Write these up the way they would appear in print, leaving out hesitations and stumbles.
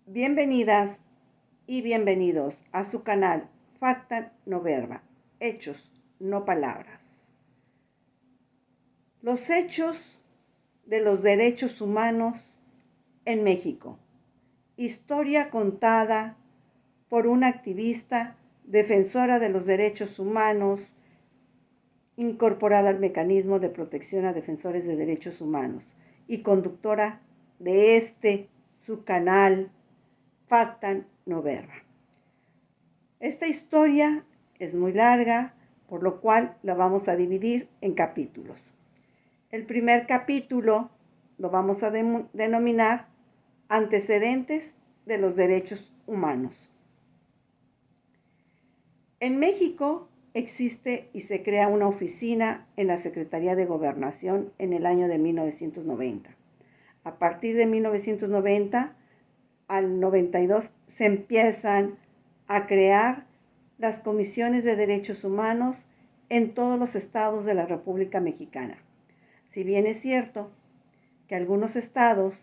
Bienvenidas y bienvenidos a su canal Facta no Verba, hechos, no palabras. Los hechos de los derechos humanos en México. Historia contada por una activista defensora de los derechos humanos, incorporada al mecanismo de protección a defensores de derechos humanos y conductora de su canal Facta no Verba. Esta historia es muy larga, por lo cual la vamos a dividir en capítulos. El primer capítulo lo vamos a denominar Antecedentes de los Derechos Humanos. En México existe y se crea una oficina en la Secretaría de Gobernación en el año de 1990. A partir de 1990 al 92 se empiezan a crear las comisiones de derechos humanos en todos los estados de la República Mexicana. Si bien es cierto que algunos estados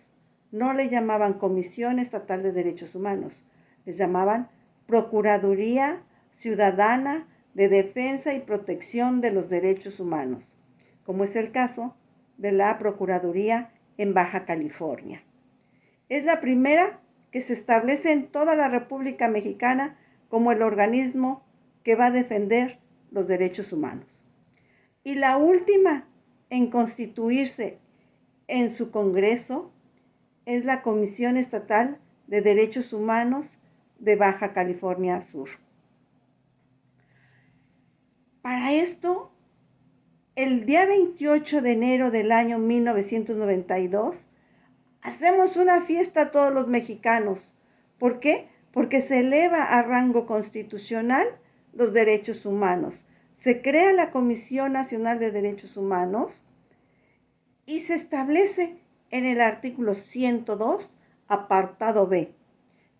no le llamaban Comisión Estatal de Derechos Humanos, les llamaban Procuraduría Ciudadana de Defensa y Protección de los Derechos Humanos, como es el caso de la Procuraduría en Baja California. Es la primera que se establece en toda la República Mexicana como el organismo que va a defender los derechos humanos. Y la última en constituirse en su Congreso es la Comisión Estatal de Derechos Humanos de Baja California Sur. Para esto, el día 28 de enero del año 1992, hacemos una fiesta a todos los mexicanos. ¿Por qué? Porque se eleva a rango constitucional los derechos humanos. Se crea la Comisión Nacional de Derechos Humanos y se establece en el artículo 102, apartado B,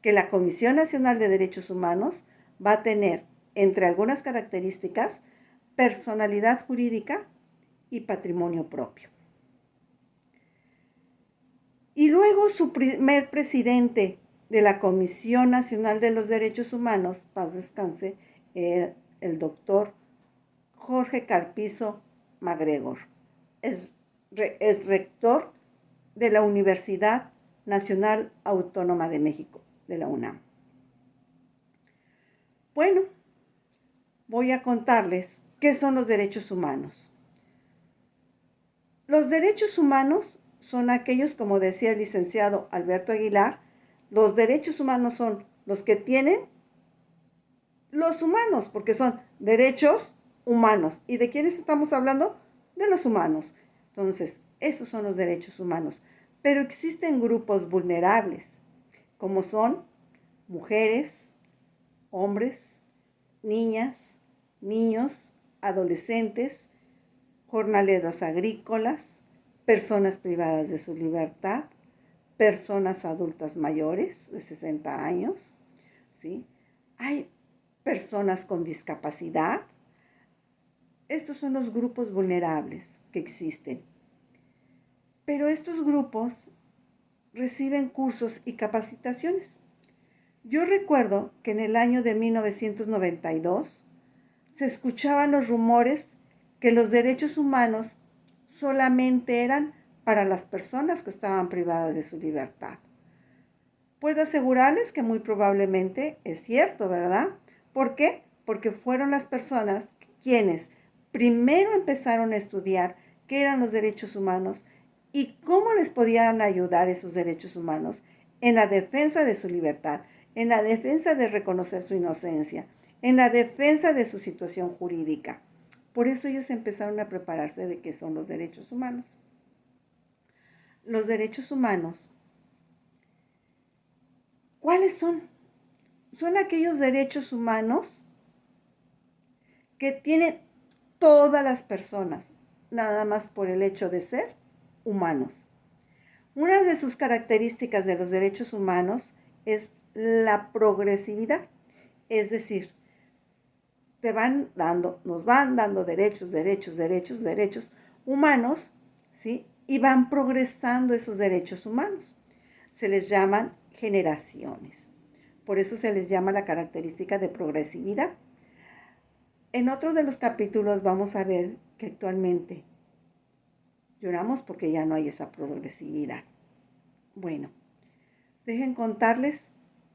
que la Comisión Nacional de Derechos Humanos va a tener, entre algunas características, personalidad jurídica y patrimonio propio. Y luego su primer presidente de la Comisión Nacional de los Derechos Humanos, paz descanse, el doctor Jorge Carpizo MacGregor. Es rector de la Universidad Nacional Autónoma de México, de la UNAM. Bueno, voy a contarles qué son los derechos humanos. Los derechos humanos son aquellos, como decía el licenciado Alberto Aguilar, los derechos humanos son los que tienen los humanos, porque son derechos humanos. ¿Y de quiénes estamos hablando? De los humanos. Entonces, esos son los derechos humanos. Pero existen grupos vulnerables, como son mujeres, hombres, niñas, niños, adolescentes, jornaleros agrícolas, personas privadas de su libertad, personas adultas mayores de 60 años, ¿sí? Hay personas con discapacidad. Estos son los grupos vulnerables que existen. Pero estos grupos reciben cursos y capacitaciones. Yo recuerdo que en el año de 1992 se escuchaban los rumores que los derechos humanos solamente eran para las personas que estaban privadas de su libertad. Puedo asegurarles que muy probablemente es cierto, ¿verdad? ¿Por qué? Porque fueron las personas quienes primero empezaron a estudiar qué eran los derechos humanos y cómo les podían ayudar esos derechos humanos en la defensa de su libertad, en la defensa de reconocer su inocencia, en la defensa de su situación jurídica. Por eso ellos empezaron a prepararse de qué son los derechos humanos. Los derechos humanos, ¿cuáles son? Son aquellos derechos humanos que tienen todas las personas, nada más por el hecho de ser humanos. Una de sus características de los derechos humanos es la progresividad, es decir, nos van dando derechos humanos, ¿sí? Y van progresando esos derechos humanos. Se les llaman generaciones. Por eso se les llama la característica de progresividad. En otro de los capítulos vamos a ver que actualmente lloramos porque ya no hay esa progresividad. Bueno, dejen contarles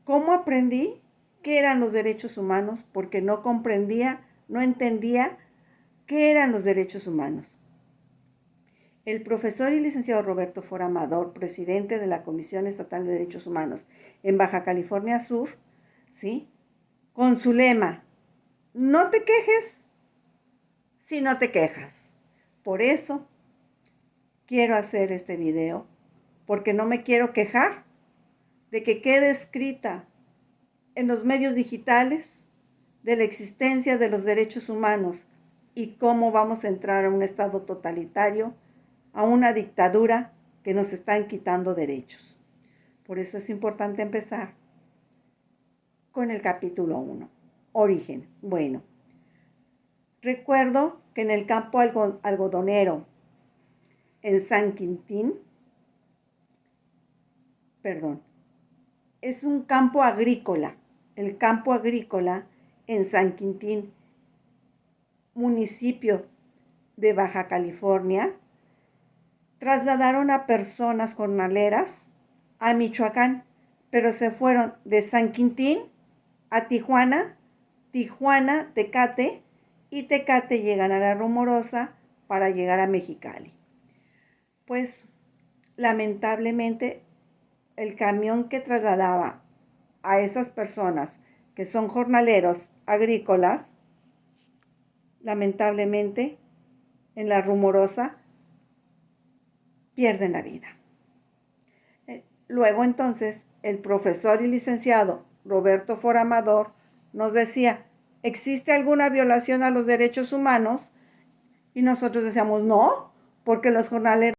cómo aprendí qué eran los derechos humanos, porque no comprendía, no entendía qué eran los derechos humanos. El profesor y licenciado Roberto Fora Amador, presidente de la Comisión Estatal de Derechos Humanos en Baja California Sur, ¿sí?, con su lema, no te quejes si no te quejas. Por eso quiero hacer este video, porque no me quiero quejar de que quede escrita en los medios digitales de la existencia de los derechos humanos y cómo vamos a entrar a un estado totalitario, a una dictadura que nos están quitando derechos. Por eso es importante empezar con el capítulo 1, origen. Bueno, recuerdo que en el campo algodonero en San Quintín, es un campo agrícola, el campo agrícola en San Quintín, municipio de Baja California, trasladaron a personas jornaleras a Michoacán, pero se fueron de San Quintín a Tijuana, Tijuana, Tecate, y Tecate llegan a La Rumorosa para llegar a Mexicali. Pues, lamentablemente, el camión que trasladaba a esas personas que son jornaleros agrícolas, lamentablemente, en La Rumorosa, pierden la vida. Luego entonces el profesor y licenciado Roberto Fora Amador nos decía, ¿existe alguna violación a los derechos humanos? Y nosotros decíamos, no, porque los jornaleros